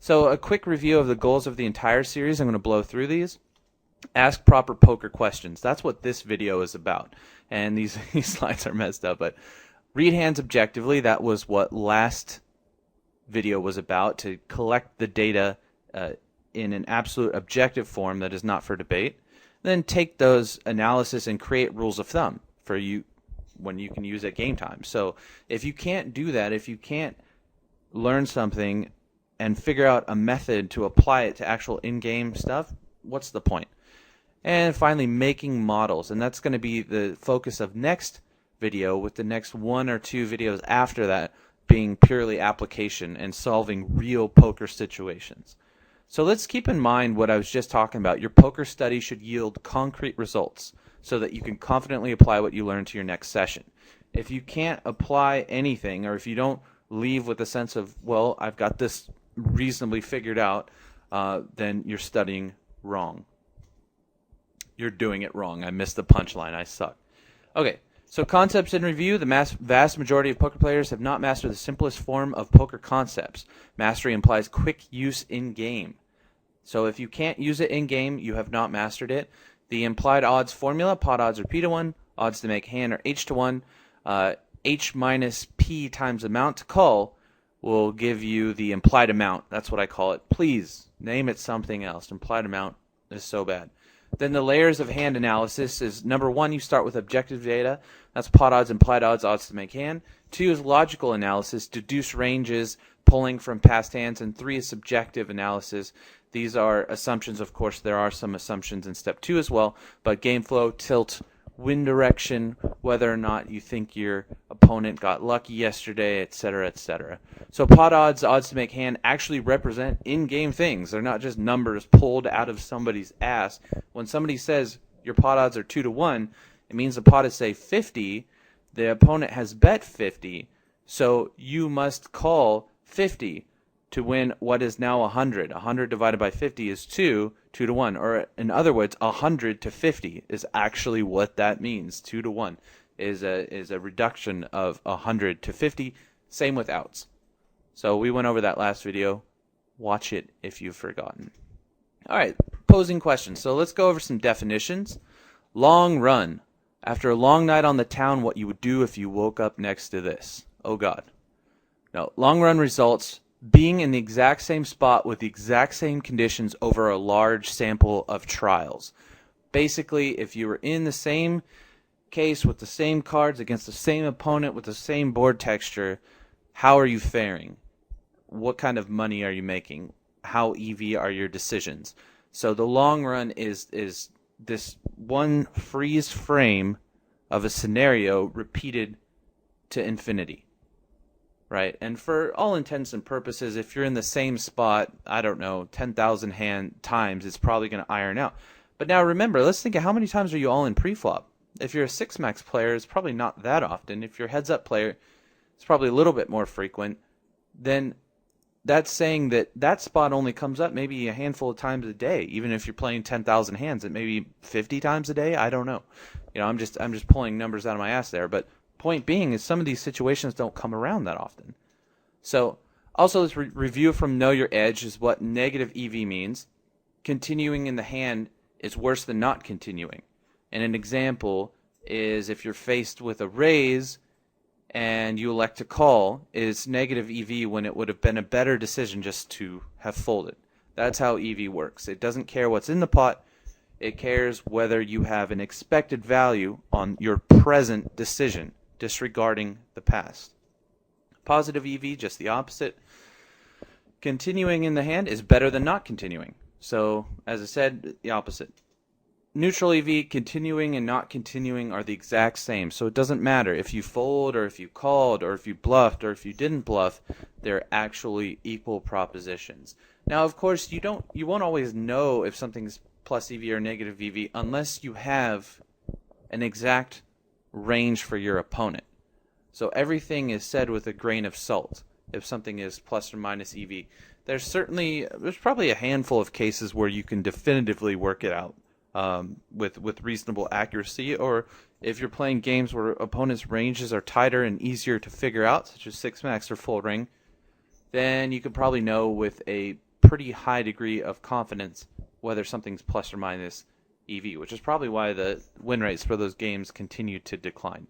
So a quick review of the goals of the entire series. I'm going to blow through these. Ask proper poker questions. That's what this video is about. And these slides are messed up, but read hands objectively. That was what last video was about, to collect the data in an absolute objective form that is not for debate. Then take those analysis and create rules of thumb for you when you can use at game time. So if you can't do that, if you can't learn something and figure out a method to apply it to actual in-game stuff, what's the point? And finally, making models, and that's going to be the focus of next video, with the next 1 or 2 videos after that being purely application and solving real poker situations. So let's keep in mind what I was just talking about. Your poker study should yield concrete results so that you can confidently apply what you learn to your next session. If you can't apply anything, or if you don't leave with a sense of, well, I've got this reasonably figured out, then you're studying wrong. You're doing it wrong. I missed the punchline. I suck. Okay, so concepts in review. The vast majority of poker players have not mastered the simplest form of poker concepts. Mastery implies quick use in-game. So if you can't use it in-game, you have not mastered it. The implied odds formula, pot odds are P to 1, odds to make hand are H to 1, H minus P times amount to call will give you the implied amount. That's what I call it. Please name it something else. Implied amount is so bad. Then the layers of hand analysis is, number 1, you start with objective data. That's pot odds, implied odds, odds to make hand. 2 is logical analysis, deduce ranges, pulling from past hands. And 3 is subjective analysis. These are assumptions. Of course, there are some assumptions in step 2 as well, but game flow, tilt, wind direction, whether or not you think your opponent got lucky yesterday, etc., etc. So pot odds, odds to make hand, actually represent in-game things. They're not just numbers pulled out of somebody's ass. When somebody says your pot odds are 2 to 1, it means the pot is, say, 50. The opponent has bet 50, so you must call 50 to win what is now 100. 100 divided by 50 is 2 to 1. Or in other words, 100 to 50 is actually what that means. 2 to 1 is a reduction of 100 to 50. Same with outs. So we went over that last video. Watch it if you've forgotten. All right, posing questions. So let's go over some definitions. Long run. After a long night on the town, what you would do if you woke up next to this. Oh, God. No, long run results being in the exact same spot with the exact same conditions over a large sample of trials. Basically, if you were in the same case with the same cards against the same opponent with the same board texture, how are you faring? What kind of money are you making? How EV are your decisions? So the long run is this one freeze frame of a scenario repeated to infinity. Right, and for all intents and purposes, if you're in the same spot, I don't know, 10,000 hand times, it's probably going to iron out. But now remember, let's think of how many times are you all in pre-flop. If you're a 6-max player, it's probably not that often. If you're a heads-up player, it's probably a little bit more frequent. Then that's saying that that spot only comes up maybe a handful of times a day. Even if you're playing 10,000 hands, it may be 50 times a day. I don't know. You know, I'm just pulling numbers out of my ass there, but point being is some of these situations don't come around that often. So also let's review from Know Your Edge is what negative EV means. Continuing in the hand is worse than not continuing. And an example is if you're faced with a raise and you elect to call, is negative EV when it would have been a better decision just to have folded. That's how EV works. It doesn't care what's in the pot. It cares whether you have an expected value on your present decision, disregarding the past. Positive EV, just the opposite. Continuing in the hand is better than not continuing. So, as I said, the opposite. Neutral EV, continuing and not continuing are the exact same. So it doesn't matter if you fold or if you called or if you bluffed or if you didn't bluff. They're actually equal propositions. Now, of course, you won't always know if something's plus EV or negative EV unless you have an exact range for your opponent. So everything is said with a grain of salt if something is plus or minus EV. There's probably a handful of cases where you can definitively work it out with reasonable accuracy, or if you're playing games where opponents' ranges are tighter and easier to figure out, such as 6-max or full ring, then you could probably know with a pretty high degree of confidence whether something's plus or minus EV, which is probably why the win rates for those games continue to decline.